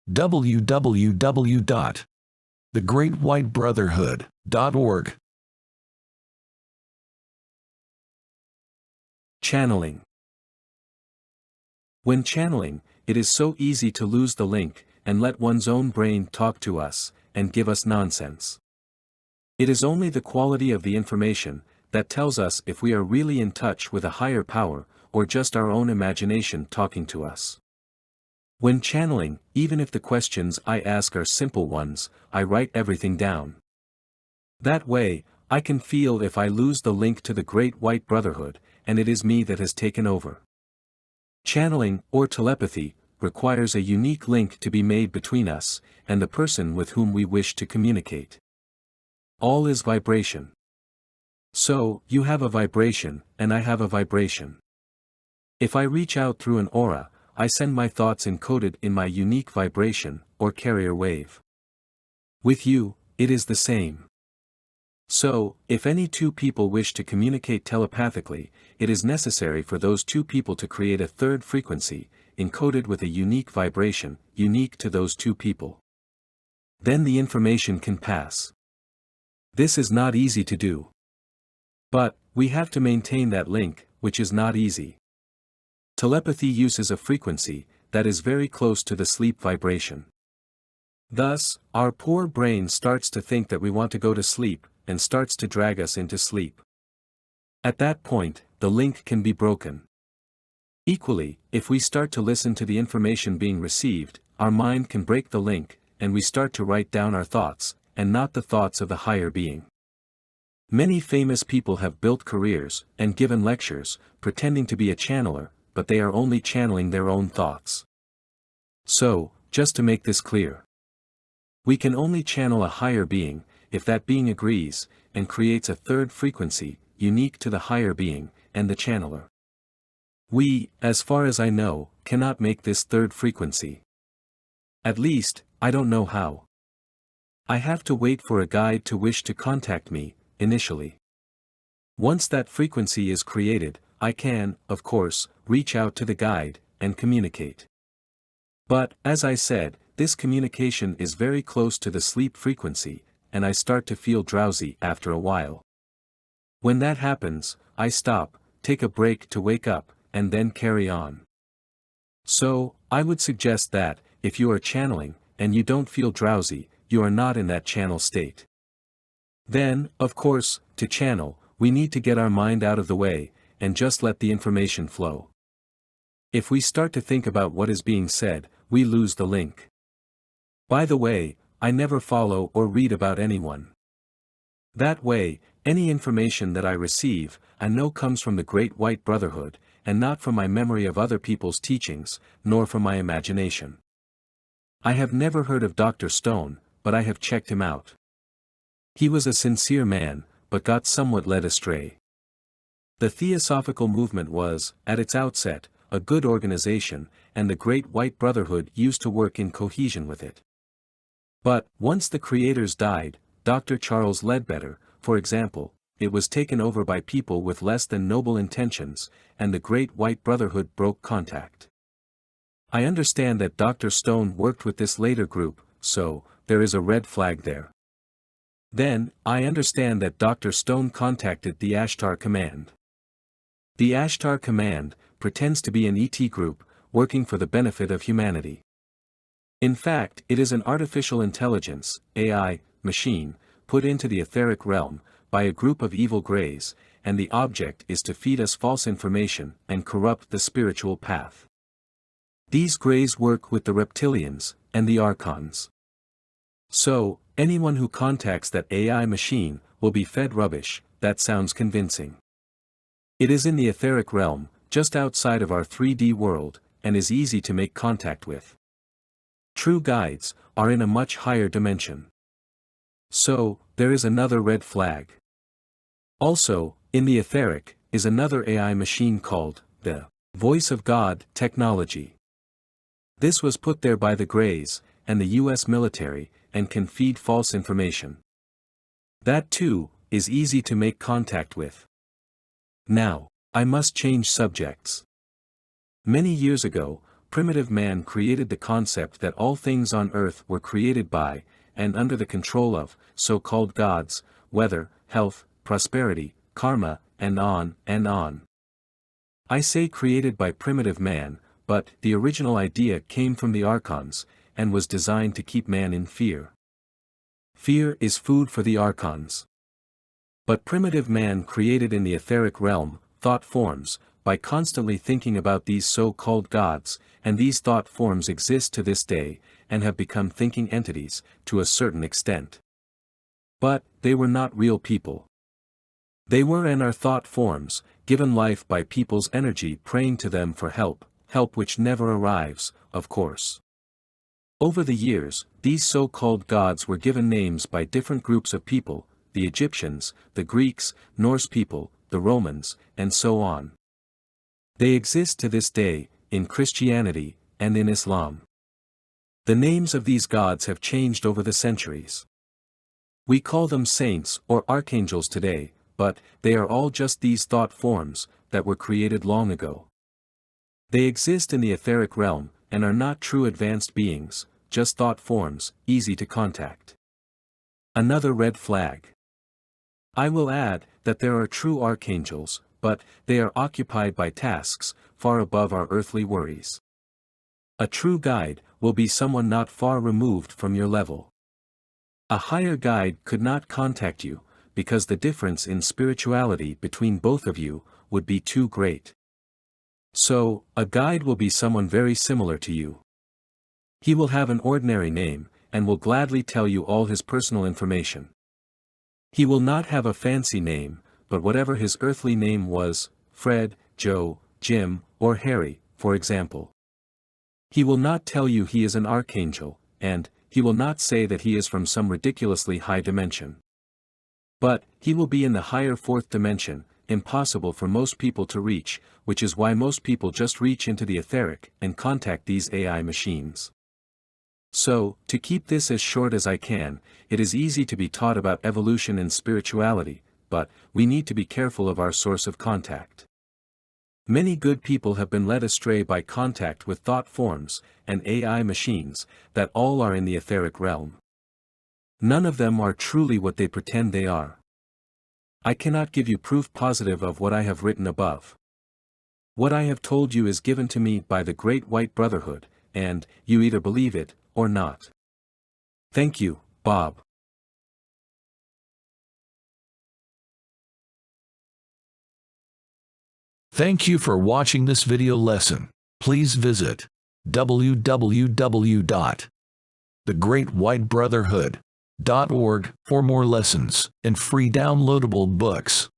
www.thegreatwhitebrotherhood.org. Channeling. When channeling, it is so easy to lose the link, and let one's own brain talk to us, and give us nonsense. It is only the quality of the information that tells us if we are really in touch with a higher power, or just our own imagination talking to us. When channeling, even if the questions I ask are simple ones, I write everything down. That way, I can feel if I lose the link to the Great White Brotherhood, and it is me that has taken over. Channeling, or telepathy, requires a unique link to be made between us, and the person with whom we wish to communicate. All is vibration. So, you have a vibration, and I have a vibration. If I reach out through an aura, I send my thoughts encoded in my unique vibration, or carrier wave. With you, it is the same. So, if any two people wish to communicate telepathically, it is necessary for those two people to create a third frequency, encoded with a unique vibration, unique to those two people. Then the information can pass. This is not easy to do. But, we have to maintain that link, which is not easy. Telepathy uses a frequency that is very close to the sleep vibration. Thus, our poor brain starts to think that we want to go to sleep, and starts to drag us into sleep. At that point, the link can be broken. Equally, if we start to listen to the information being received, our mind can break the link, and we start to write down our thoughts, and not the thoughts of the higher being. Many famous people have built careers, and given lectures, pretending to be a channeler, but they are only channeling their own thoughts. So, just to make this clear, we can only channel a higher being, if that being agrees, and creates a third frequency, unique to the higher being, and the channeler. We, as far as I know, cannot make this third frequency. At least, I don't know how. I have to wait for a guide to wish to contact me, initially. Once that frequency is created, I can, of course, reach out to the guide, and communicate. But, as I said, this communication is very close to the sleep frequency, and I start to feel drowsy after a while. When that happens, I stop, take a break to wake up, and then carry on. So, I would suggest that, if you are channeling, and you don't feel drowsy, you are not in that channel state. Then, of course, to channel, we need to get our mind out of the way, and just let the information flow. If we start to think about what is being said, we lose the link. By the way, I never follow or read about anyone. That way, any information that I receive, I know comes from the Great White Brotherhood, and not from my memory of other people's teachings, nor from my imagination. I have never heard of Dr. Stone, but I have checked him out. He was a sincere man, but got somewhat led astray. The Theosophical movement was, at its outset, a good organization, and the Great White Brotherhood used to work in cohesion with it. But, once the creators died, Dr. Charles Ledbetter, for example, it was taken over by people with less than noble intentions, and the Great White Brotherhood broke contact. I understand that Dr. Stone worked with this later group, so, there is a red flag there. Then, I understand that Dr. Stone contacted the Ashtar Command. The Ashtar Command pretends to be an ET group, working for the benefit of humanity. In fact, it is an artificial intelligence, AI, machine, put into the etheric realm, by a group of evil greys, and the object is to feed us false information and corrupt the spiritual path. These greys work with the reptilians, and the archons. So, anyone who contacts that AI machine, will be fed rubbish. That sounds convincing. It is in the etheric realm, just outside of our 3D world, and is easy to make contact with. True guides, are in a much higher dimension. So, there is another red flag. Also, in the etheric, is another AI machine called, the Voice of God technology. This was put there by the Greys, and the US military, and can feed false information. That too, is easy to make contact with. Now, I must change subjects. Many years ago, primitive man created the concept that all things on earth were created by, and under the control of, so-called gods, weather, health, prosperity, karma, and on and on. I say created by primitive man, but the original idea came from the archons, and was designed to keep man in fear. Fear is food for the archons. But primitive man created in the etheric realm, thought forms, by constantly thinking about these so-called gods, and these thought forms exist to this day, and have become thinking entities, to a certain extent. But, they were not real people. They were and are thought forms, given life by people's energy praying to them for help, help which never arrives, of course. Over the years, these so-called gods were given names by different groups of people, the Egyptians, the Greeks, Norse people, the Romans, and so on. They exist to this day, in Christianity, and in Islam. The names of these gods have changed over the centuries. We call them saints or archangels today, but they are all just these thought forms, that were created long ago. They exist in the etheric realm, and are not true advanced beings, just thought forms, easy to contact. Another red flag. I will add, that there are true archangels, but they are occupied by tasks, far above our earthly worries. A true guide, will be someone not far removed from your level. A higher guide could not contact you, because the difference in spirituality between both of you, would be too great. So, a guide will be someone very similar to you. He will have an ordinary name, and will gladly tell you all his personal information. He will not have a fancy name, but whatever his earthly name was, Fred, Joe, Jim, or Harry, for example. He will not tell you he is an archangel, and he will not say that he is from some ridiculously high dimension. But he will be in the higher fourth dimension, impossible for most people to reach, which is why most people just reach into the etheric and contact these AI machines. So, to keep this as short as I can, it is easy to be taught about evolution and spirituality, but we need to be careful of our source of contact. Many good people have been led astray by contact with thought forms and AI machines that all are in the etheric realm. None of them are truly what they pretend they are. I cannot give you proof positive of what I have written above. What I have told you is given to me by the Great White Brotherhood, and you either believe it or not. Thank you, Bob. Thank you for watching this video lesson. Please visit www.thegreatwhitebrotherhood.org for more lessons and free downloadable books.